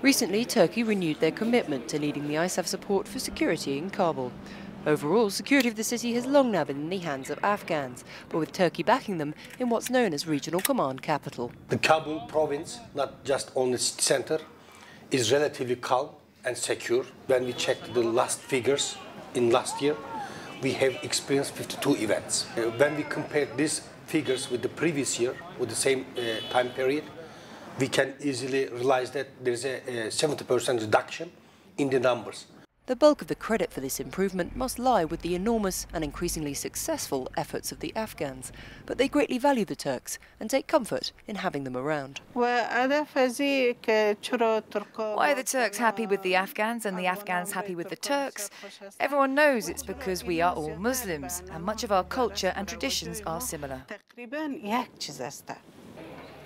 Recently, Turkey renewed their commitment to leading the ISAF support for security in Kabul. Overall, security of the city has long now been in the hands of Afghans, but with Turkey backing them in what's known as Regional Command Capital. The Kabul province, not just on the center, is relatively calm and secure. When we checked the last figures in last year, we have experienced 52 events. When we compare these figures with the previous year, with the same time period, we can easily realize that there's a 70% reduction in the numbers. The bulk of the credit for this improvement must lie with the enormous and increasingly successful efforts of the Afghans, but they greatly value the Turks and take comfort in having them around. Why are the Turks happy with the Afghans and the Afghans happy with the Turks? Everyone knows it's because we are all Muslims and much of our culture and traditions are similar.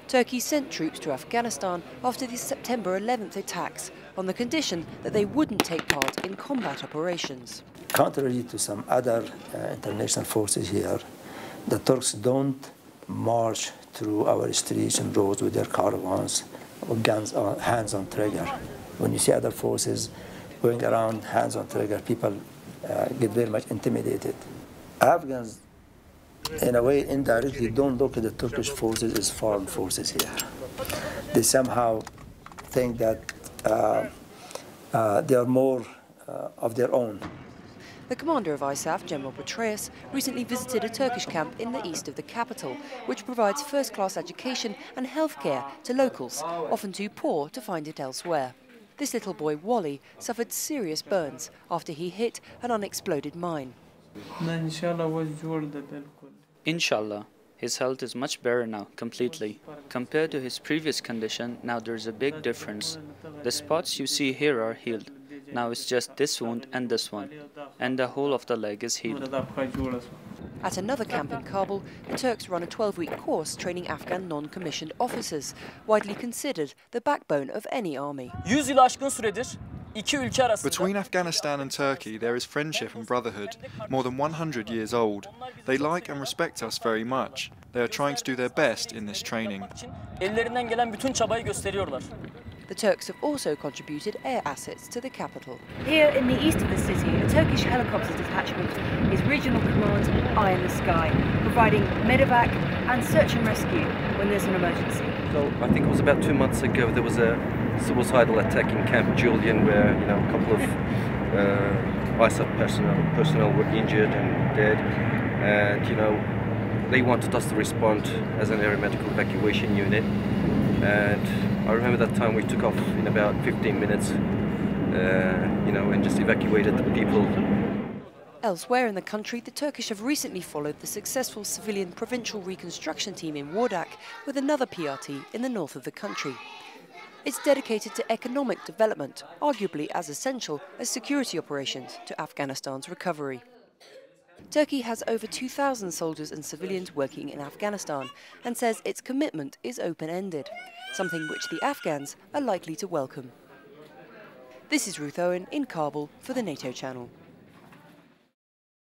Turkey sent troops to Afghanistan after the September 11th attacks on the condition that they wouldn't take part in combat operations. Contrary to some other international forces here, the Turks don't march through our streets and roads with their caravans or guns on, hands on trigger. When you see other forces going around hands on trigger, people get very much intimidated. Afghans, in a way, indirectly don't look at the Turkish forces as foreign forces here. They somehow think that they are more of their own. The commander of ISAF, General Petraeus, recently visited a Turkish camp in the east of the capital, which provides first-class education and healthcare to locals, often too poor to find it elsewhere. This little boy, Wally, suffered serious burns after he hit an unexploded mine. Inshallah, his health is much better now, completely. Compared to his previous condition, now there's a big difference. The spots you see here are healed. Now it's just this wound and this one. And the whole of the leg is healed. At another camp in Kabul, the Turks run a 12-week course training Afghan non-commissioned officers, widely considered the backbone of any army. Between Afghanistan and Turkey, there is friendship and brotherhood, more than 100 years old. They like and respect us very much. They are trying to do their best in this training. The Turks have also contributed air assets to the capital. Here in the east of the city, a Turkish Helicopter Detachment is Regional Command's eye in the sky, providing medevac and search and rescue when there's an emergency. So I think it was about 2 months ago there was a suicidal attack in Camp Julian where a couple of ISAF personnel were injured and dead, and they wanted us to respond as an aeromedical evacuation unit. And I remember that time we took off in about 15 minutes, and just evacuated the people. Elsewhere in the country, the Turkish have recently followed the successful civilian provincial reconstruction team in Wardak with another PRT in the north of the country. It's dedicated to economic development, arguably as essential as security operations to Afghanistan's recovery. Turkey has over 2,000 soldiers and civilians working in Afghanistan and says its commitment is open-ended, something which the Afghans are likely to welcome. This is Ruth Owen in Kabul for the NATO Channel.